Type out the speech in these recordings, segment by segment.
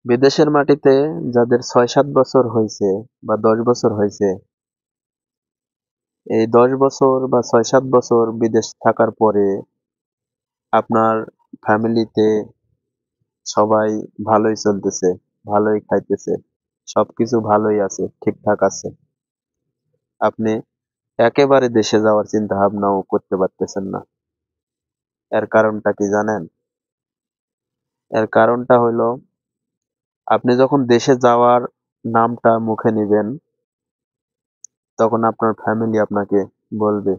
বিদেশের মাটিতে যাদের ৬-৭ বছর হয়েছে বা ১০ বছর হয়েছে, এই ১০ বছর বা ৬-৭ বছর বিদেশ থাকার পরে আপনার ফ্যামিলিতে সবাই ভালোই চলতেছে, ভালোই খাইতেছে, সবকিছু ভালোই আছে, ঠিকঠাক আছে। আপনি একেবারে দেশে যাওয়ার চিন্তা ভাবনাও করতে পারতেছেন না। এর কারণটা কি জানেন? এর কারণটা হলো, আপনি যখন দেশে যাওয়ার নামটা মুখে নিবেন, তখন আপনার ফ্যামিলি আপনাকে বলবে,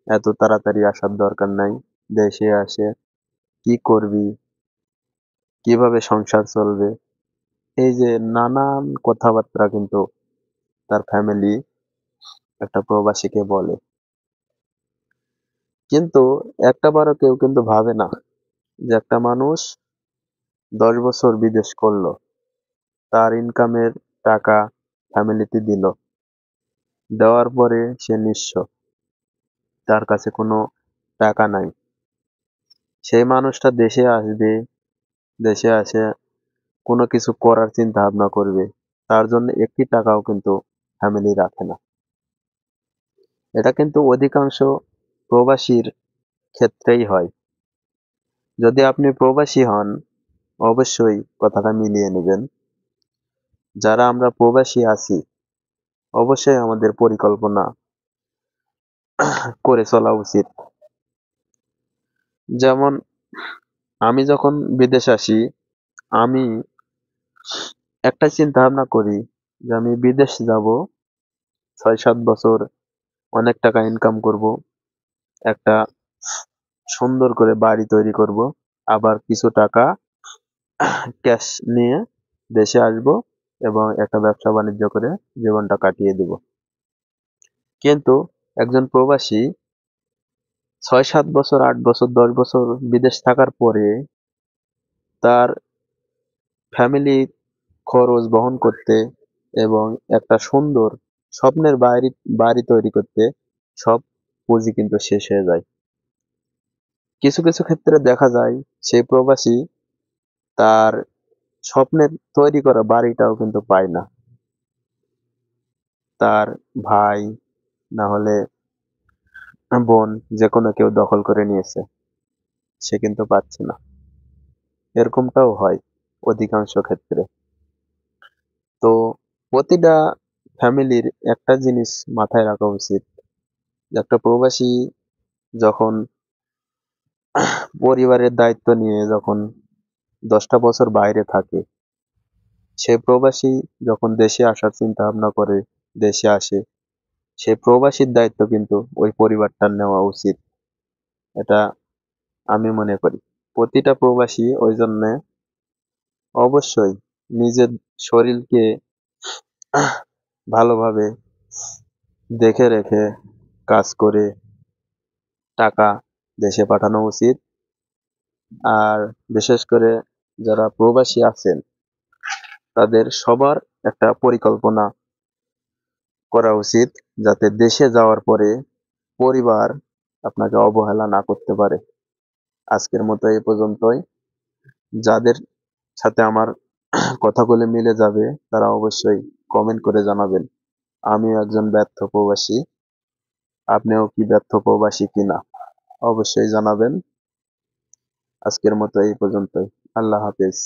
এত তাড়াতাড়ি আসার দরকার নাই, দেশে আসে কি করবি, কিভাবে সংসার চলবে, এই যে নানান কথাবার্তা কিন্তু তার ফ্যামিলি একটা প্রবাসীকে বলে। কিন্তু একটাবারও কেউ কিন্তু ভাবে না যে একটা মানুষ ১০ বছর বিদেশ করলো, তার ইনকামের টাকা ফ্যামিলিতে দিল, দেওয়ার পরে সে নিঃস্ব, তার কাছে কোনো টাকা নাই। সেই মানুষটা দেশে আসবে, দেশে আসে কোনো কিছু করার চিন্তা ভাবনা করবে, তার জন্য একটি টাকাও কিন্তু ফ্যামিলি রাখে না। এটা কিন্তু অধিকাংশ প্রবাসীর ক্ষেত্রেই হয়। যদি আপনি প্রবাসী হন, অবশ্যই কথাটা মিলিয়ে নেবেন। যারা আমরা প্রবাসী আছি, অবশ্যই আমাদের পরিকল্পনা করে চলা উচিত। যেমন আমি যখন বিদেশ আসি, আমি একটা চিন্তা ভাবনা করি যে আমি বিদেশ যাব, ৬-৭ বছর অনেক টাকা ইনকাম করব, একটা সুন্দর করে বাড়ি তৈরি করব, আবার কিছু টাকা ক্যাশ নিয়ে দেশে আসব এবং একটা ব্যবসা বাণিজ্য করে জীবনটা কাটিয়ে দেব। কিন্তু একজন প্রবাসী ৬-৭ বছর, ৮ বছর, ১০ বছর বিদেশ থাকার পরে তার ফ্যামিলি খরচ বহন করতে এবং একটা সুন্দর স্বপ্নের বাড়ি বাড়ি তৈরি করতে সব পুঁজি কিন্তু শেষ হয়ে যায়। কিছু কিছু ক্ষেত্রে দেখা যায় সেই প্রবাসী তার স্বপ্নের তৈরি করা বাড়িটাও কিন্তু পায় না। তার ভাই, না হলে বোন, যে কোনো কেউ দখল করে নিয়েছে, সে কিন্তু পাচ্ছে না। এরকমটাও হয় অধিকাংশ ক্ষেত্রে। তো প্রতিটা ফ্যামিলির একটা জিনিস মাথায় রাখা উচিত, যে একটা প্রবাসী যখন পরিবারের দায়িত্ব নিয়ে যখন 10টা বছর বাইরে থাকে, সে প্রবাসী যখন দেশে আসার চিন্তা ভাবনা করে দেশে আসে, সে প্রবাসীর দায়িত্ব কিন্তু ওই পরিবারটার নেওয়া উচিত। এটা আমি মনে করি। প্রতিটা প্রবাসী ওই জন্যে অবশ্যই নিজের শরীরকে ভালোভাবে দেখে রেখে কাজ করে টাকা দেশে পাঠানো উচিত। আর বিশেষ করে যারা প্রবাসী আছেন, তাদের সবার একটা পরিকল্পনা করা উচিত, যাতে দেশে যাওয়ার পরে পরিবার আপনাকে অবহেলা না করতে পারে। আজকের মতো এই পর্যন্তই। যাদের সাথে আমার কথাগুলো মিলে যাবে, তারা অবশ্যই কমেন্ট করে জানাবেন। আমিও একজন ব্যর্থ প্রবাসী, আপনিও কি ব্যর্থ প্রবাসী কিনা অবশ্যই জানাবেন। আজকের মতো এই পর্যন্তই। আল্লাহ হাফেজ।